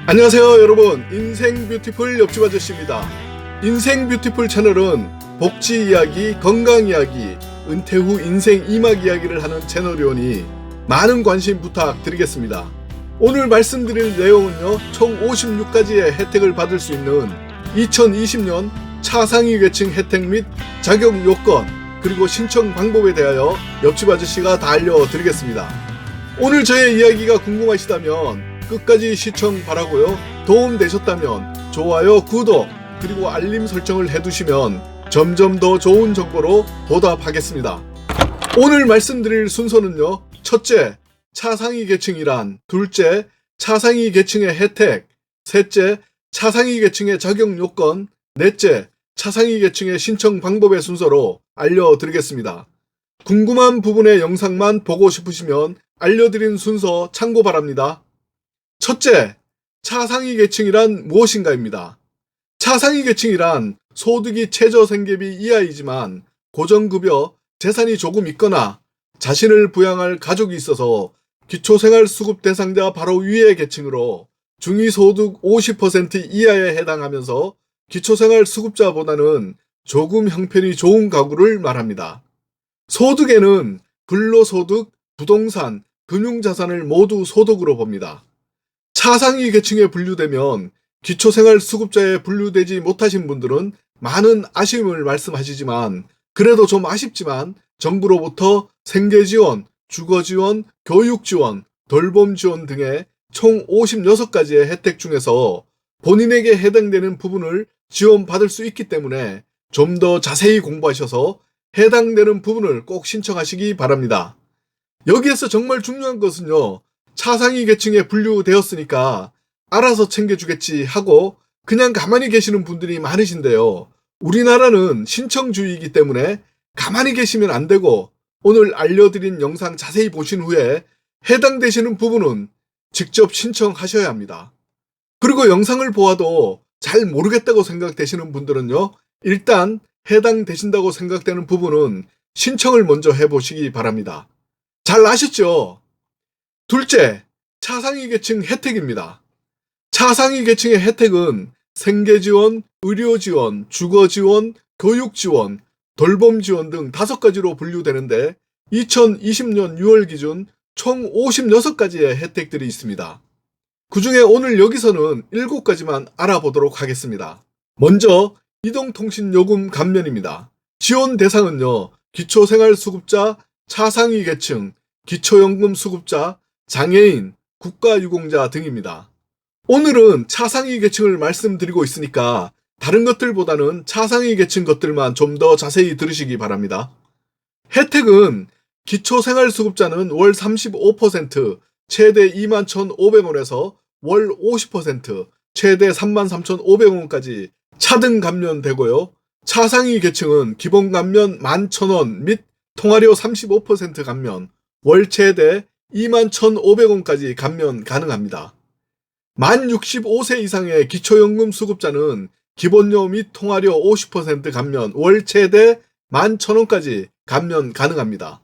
안녕하세요 여러분, 인생 뷰티풀 옆집 아저씨입니다. 인생 뷰티풀 채널은 복지 이야기, 건강 이야기, 은퇴 후 인생 이막 이야기를 하는 채널이오니 많은 관심 부탁드리겠습니다. 오늘 말씀드릴 내용은요, 총 56가지의 혜택을 받을 수 있는 2020년 차상위 계층 혜택 및 자격 요건, 그리고 신청 방법에 대하여 옆집 아저씨가 다 알려드리겠습니다. 오늘 저의 이야기가 궁금하시다면 끝까지 시청 바라고요. 도움되셨다면 좋아요, 구독, 그리고 알림 설정을 해두시면 점점 더 좋은 정보로 보답하겠습니다. 오늘 말씀드릴 순서는요, 첫째, 차상위 계층이란, 둘째, 차상위 계층의 혜택, 셋째, 차상위 계층의 자격 요건, 넷째, 차상위 계층의 신청 방법의 순서로 알려드리겠습니다. 궁금한 부분의 영상만 보고 싶으시면 알려드린 순서 참고 바랍니다. 첫째, 차상위 계층이란 무엇인가입니다. 차상위 계층이란 소득이 최저생계비 이하이지만 고정급여, 재산이 조금 있거나 자신을 부양할 가족이 있어서 기초생활수급 대상자 바로 위의 계층으로 중위소득 50% 이하에 해당하면서 기초생활수급자보다는 조금 형편이 좋은 가구를 말합니다. 소득에는 근로소득, 부동산, 금융자산을 모두 소득으로 봅니다. 차상위 계층에 분류되면 기초생활수급자에 분류되지 못하신 분들은 많은 아쉬움을 말씀하시지만, 그래도 좀 아쉽지만 정부로부터 생계지원, 주거지원, 교육지원, 돌봄지원 등의 총 56가지의 혜택 중에서 본인에게 해당되는 부분을 지원받을 수 있기 때문에 좀 더 자세히 공부하셔서 해당되는 부분을 꼭 신청하시기 바랍니다. 여기에서 정말 중요한 것은요, 차상위 계층에 분류되었으니까 알아서 챙겨주겠지 하고 그냥 가만히 계시는 분들이 많으신데요. 우리나라는 신청주의이기 때문에 가만히 계시면 안 되고, 오늘 알려드린 영상 자세히 보신 후에 해당되시는 부분은 직접 신청하셔야 합니다. 그리고 영상을 보아도 잘 모르겠다고 생각되시는 분들은요, 일단 해당되신다고 생각되는 부분은 신청을 먼저 해보시기 바랍니다. 잘 아셨죠? 둘째, 차상위 계층 혜택입니다. 차상위 계층의 혜택은 생계지원, 의료지원, 주거지원, 교육지원, 돌봄지원 등 5가지로 분류되는데 2020년 6월 기준 총 56가지의 혜택들이 있습니다. 그 중에 오늘 여기서는 7가지만 알아보도록 하겠습니다. 먼저 이동통신요금 감면입니다. 지원 대상은요, 기초생활수급자, 차상위 계층, 기초연금 수급자, 장애인, 국가유공자 등입니다. 오늘은 차상위 계층을 말씀드리고 있으니까 다른 것들보다는 차상위 계층 것들만 좀 더 자세히 들으시기 바랍니다. 혜택은 기초생활수급자는 월 35%, 최대 21,500원에서 월 50%, 최대 33,500원까지 차등 감면되고요. 차상위 계층은 기본 감면 11,000원 및 통화료 35% 감면, 월 최대 21,500원까지 감면 가능합니다. 만 65세 이상의 기초연금 수급자는 기본료 및 통화료 50% 감면, 월 최대 11,000원까지 감면 가능합니다.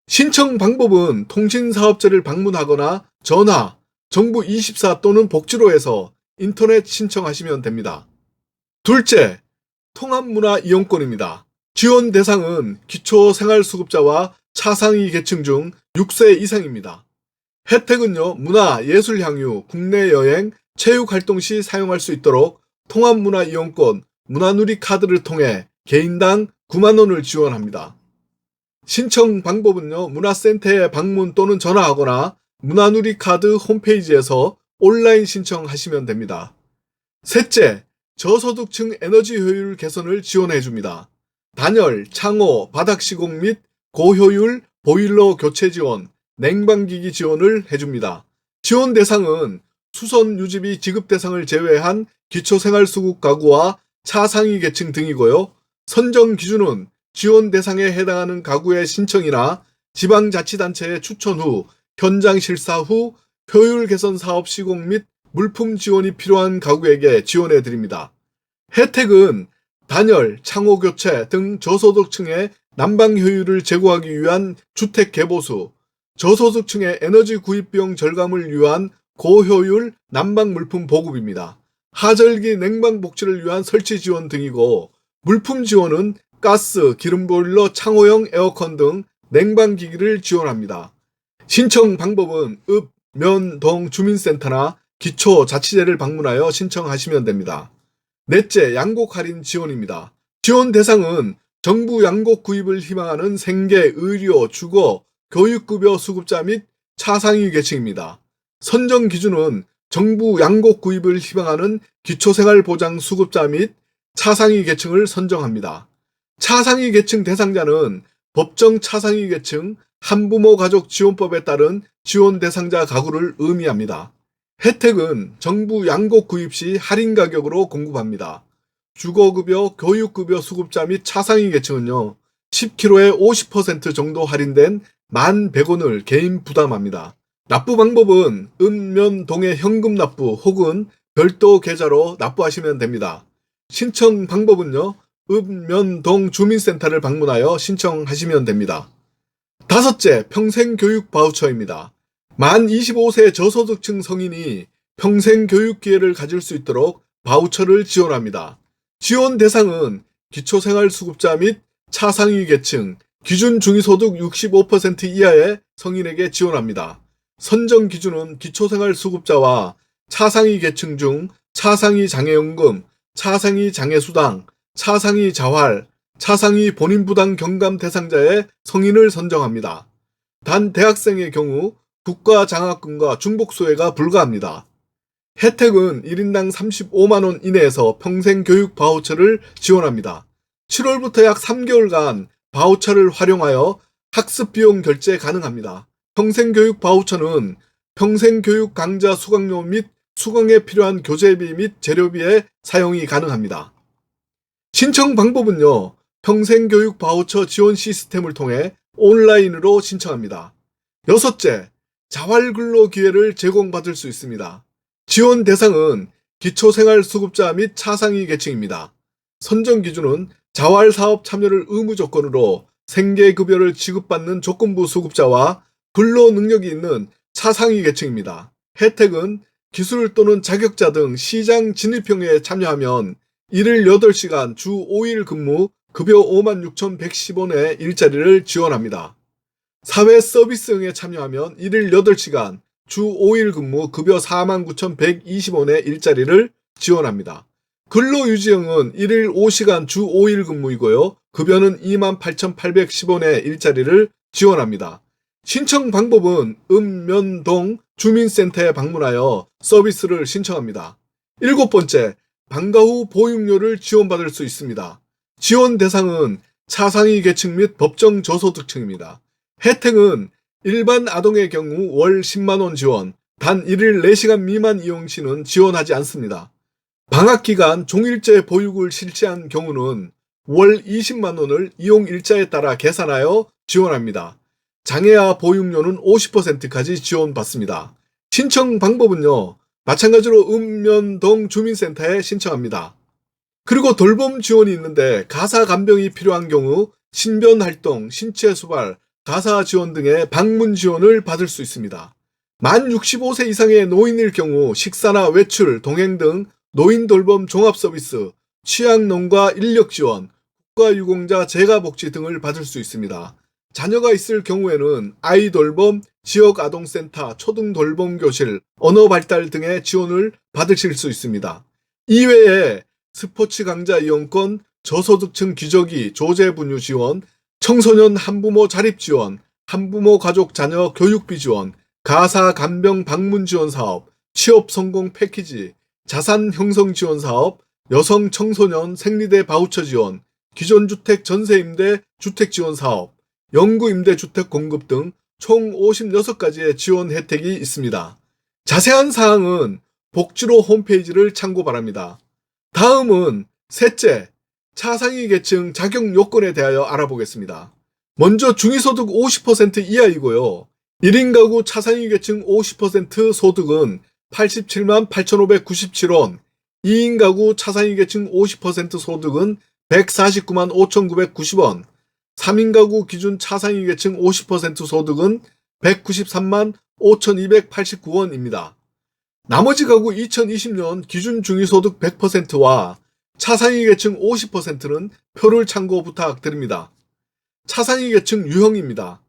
신청 방법은 통신사업자를 방문하거나 전화, 정부24 또는 복지로에서 인터넷 신청하시면 됩니다. 둘째, 통합문화이용권입니다. 지원 대상은 기초생활수급자와 차상위 계층 중 6세 이상입니다. 혜택은요, 문화, 예술 향유, 국내 여행, 체육활동 시 사용할 수 있도록 통합문화이용권, 문화누리 카드를 통해 개인당 9만원을 지원합니다. 신청 방법은요, 문화센터에 방문 또는 전화하거나 문화누리 카드 홈페이지에서 온라인 신청하시면 됩니다. 셋째, 저소득층 에너지 효율 개선을 지원해줍니다. 단열, 창호, 바닥 시공 및 고효율 보일러 교체 지원, 냉방기기 지원을 해줍니다. 지원 대상은 수선 유지비 지급 대상을 제외한 기초생활수급 가구와 차상위 계층 등이고요. 선정 기준은 지원 대상에 해당하는 가구의 신청이나 지방자치단체의 추천 후, 현장 실사 후 효율 개선 사업 시공 및 물품 지원이 필요한 가구에게 지원해 드립니다. 혜택은 단열, 창호 교체 등 저소득층의 난방 효율을 제고하기 위한 주택 개보수, 저소득층의 에너지 구입 비용 절감을 위한 고효율 난방 물품 보급입니다. 하절기 냉방 복지를 위한 설치 지원 등이고, 물품 지원은 가스, 기름보일러, 창호형 에어컨 등 냉방기기를 지원합니다. 신청 방법은 읍, 면, 동 주민센터나 기초자치제를 방문하여 신청하시면 됩니다. 넷째, 양곡 할인 지원입니다. 지원 대상은 정부 양곡 구입을 희망하는 생계, 의료, 주거, 교육급여 수급자 및 차상위 계층입니다. 선정 기준은 정부 양곡 구입을 희망하는 기초생활보장 수급자 및 차상위 계층을 선정합니다. 차상위 계층 대상자는 법정 차상위 계층 한부모 가족 지원법에 따른 지원 대상자 가구를 의미합니다. 혜택은 정부 양곡 구입 시 할인 가격으로 공급합니다. 주거급여, 교육급여 수급자 및 차상위 계층은요, 10kg에 50% 정도 할인된 1,100원을 개인 부담합니다. 납부 방법은 읍면 동의 현금 납부 혹은 별도 계좌로 납부하시면 됩니다. 신청 방법은요, 읍면 동 주민센터를 방문하여 신청하시면 됩니다. 다섯째, 평생교육 바우처입니다. 만 25세 저소득층 성인이 평생 교육 기회를 가질 수 있도록 바우처를 지원합니다. 지원 대상은 기초생활수급자 및 차상위 계층, 기준 중위소득 65% 이하의 성인에게 지원합니다. 선정 기준은 기초생활수급자와 차상위 계층 중 차상위 장애연금, 차상위 장애수당, 차상위 자활, 차상위 본인부담 경감 대상자의 성인을 선정합니다. 단 대학생의 경우 국가장학금과 중복소외가 불가합니다. 혜택은 1인당 35만원 이내에서 평생교육 바우처를 지원합니다. 7월부터 약 3개월간 바우처를 활용하여 학습비용 결제 가능합니다. 평생교육 바우처는 평생교육 강좌 수강료 및 수강에 필요한 교재비 및 재료비에 사용이 가능합니다. 신청 방법은요, 평생교육 바우처 지원 시스템을 통해 온라인으로 신청합니다. 여섯째, 자활근로 기회를 제공받을 수 있습니다. 지원 대상은 기초생활수급자 및 차상위 계층입니다. 선정 기준은 자활사업 참여를 의무 조건으로 생계급여를 지급받는 조건부 수급자와 근로 능력이 있는 차상위 계층입니다. 혜택은 기술 또는 자격자 등 시장 진입형에 참여하면 일일 8시간 주 5일 근무 급여 56,110원의 일자리를 지원합니다. 사회 서비스형에 참여하면 일일 8시간 주 5일 근무 급여 49,120원의 일자리를 지원합니다. 근로유지형은 일일 5시간 주 5일 근무이고요. 급여는 28,810원의 일자리를 지원합니다. 신청 방법은 읍면동 주민센터에 방문하여 서비스를 신청합니다. 일곱 번째, 방과 후 보육료를 지원받을 수 있습니다. 지원 대상은 차상위 계층 및 법정 저소득층입니다. 혜택은 일반 아동의 경우 월 10만원 지원, 단 1일 4시간 미만 이용 시는 지원하지 않습니다. 방학기간 종일제 보육을 실시한 경우는 월 20만원을 이용 일자에 따라 계산하여 지원합니다. 장애아 보육료는 50%까지 지원받습니다. 신청 방법은요, 마찬가지로 읍면동 주민센터에 신청합니다. 그리고 돌봄 지원이 있는데 가사 간병이 필요한 경우 신변활동, 신체수발, 가사 지원 등의 방문 지원을 받을 수 있습니다. 만 65세 이상의 노인일 경우 식사나 외출, 동행 등 노인 돌봄 종합 서비스, 취약농가 인력 지원, 국가유공자 재가복지 등을 받을 수 있습니다. 자녀가 있을 경우에는 아이돌봄, 지역아동센터, 초등돌봄교실, 언어발달 등의 지원을 받으실 수 있습니다. 이외에 스포츠 강좌 이용권, 저소득층 기저귀, 조제분유 지원, 청소년 한부모 자립 지원, 한부모 가족 자녀 교육비 지원, 가사 간병 방문 지원 사업, 취업 성공 패키지, 자산 형성 지원 사업, 여성 청소년 생리대 바우처 지원, 기존 주택 전세 임대 주택 지원 사업, 영구 임대 주택 공급 등 총 56가지의 지원 혜택이 있습니다. 자세한 사항은 복지로 홈페이지를 참고 바랍니다. 다음은 셋째, 차상위 계층 자격 요건에 대하여 알아보겠습니다. 먼저 중위소득 50% 이하이고요. 1인 가구 차상위 계층 50% 소득은 87만 8,597원, 2인 가구 차상위 계층 50% 소득은 149만 5,990원, 3인 가구 기준 차상위 계층 50% 소득은 193만 5,289원입니다. 나머지 가구 2020년 기준 중위소득 100%와 차상위 계층 50%는 표를 참고 부탁드립니다. 차상위 계층 유형입니다.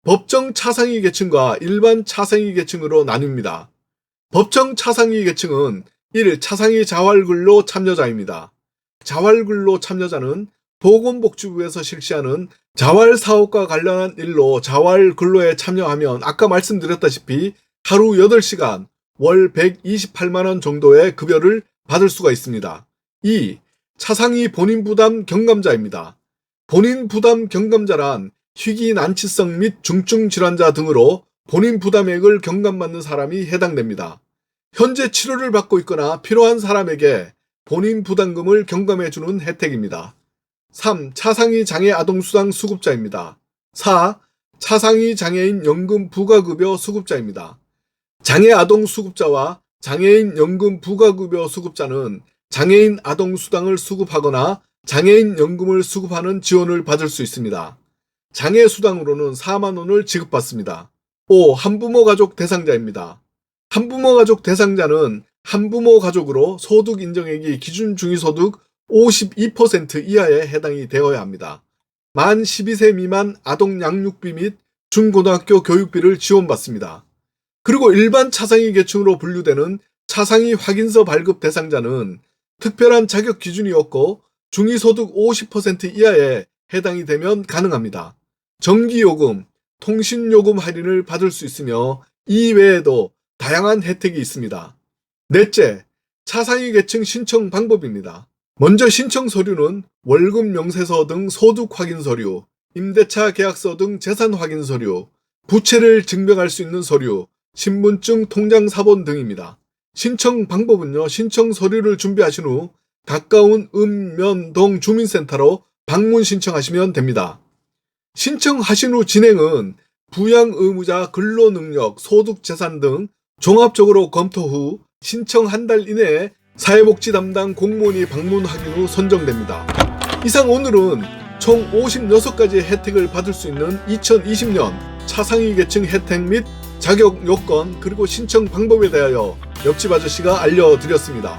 법정 차상위 계층과 일반 차상위 계층으로 나뉩니다. 법정 차상위 계층은 1. 차상위 자활근로 참여자입니다. 자활근로 참여자는 보건복지부에서 실시하는 자활사업과 관련한 일로 자활근로에 참여하면 아까 말씀드렸다시피 하루 8시간 월 128만원 정도의 급여를 받을 수가 있습니다. 2. 차상위 본인부담 경감자입니다. 본인부담 경감자란 희귀난치성 및 중증질환자 등으로 본인부담액을 경감받는 사람이 해당됩니다. 현재 치료를 받고 있거나 필요한 사람에게 본인부담금을 경감해주는 혜택입니다. 3. 차상위 장애 아동수당 수급자입니다. 4. 차상위 장애인 연금 부가급여 수급자입니다. 장애 아동 수급자와 장애인 연금 부가급여 수급자는 장애인 아동수당을 수급하거나 장애인 연금을 수급하는 지원을 받을 수 있습니다. 장애수당으로는 4만원을 지급받습니다. 5. 한부모 가족 대상자입니다. 한부모 가족 대상자는 한부모 가족으로 소득 인정액이 기준 중위소득 52% 이하에 해당이 되어야 합니다. 만 12세 미만 아동 양육비 및 중고등학교 교육비를 지원받습니다. 그리고 일반 차상위 계층으로 분류되는 차상위 확인서 발급 대상자는 특별한 자격 기준이 없고 중위소득 50% 이하에 해당이 되면 가능합니다. 전기요금, 통신요금 할인을 받을 수 있으며 이 외에도 다양한 혜택이 있습니다. 넷째, 차상위 계층 신청 방법입니다. 먼저 신청 서류는 월급 명세서 등 소득 확인 서류, 임대차 계약서 등 재산 확인 서류, 부채를 증명할 수 있는 서류, 신분증, 통장 사본 등입니다. 신청 방법은요, 신청 서류를 준비하신 후 가까운 읍면동 주민센터로 방문 신청하시면 됩니다. 신청하신 후 진행은 부양 의무자 근로능력, 소득재산 등 종합적으로 검토 후 신청 한 달 이내에 사회복지 담당 공무원이 방문하긴 후 선정됩니다. 이상 오늘은 총 56가지의 혜택을 받을 수 있는 2020년 차상위 계층 혜택 및 자격 요건 그리고 신청 방법에 대하여 옆집 아저씨가 알려드렸습니다.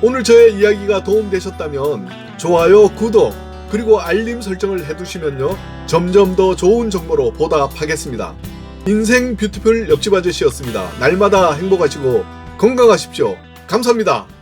오늘 저의 이야기가 도움되셨다면 좋아요, 구독 그리고 알림 설정을 해두시면요 점점 더 좋은 정보로 보답하겠습니다. 인생 뷰티풀 옆집 아저씨였습니다. 날마다 행복하시고 건강하십시오. 감사합니다.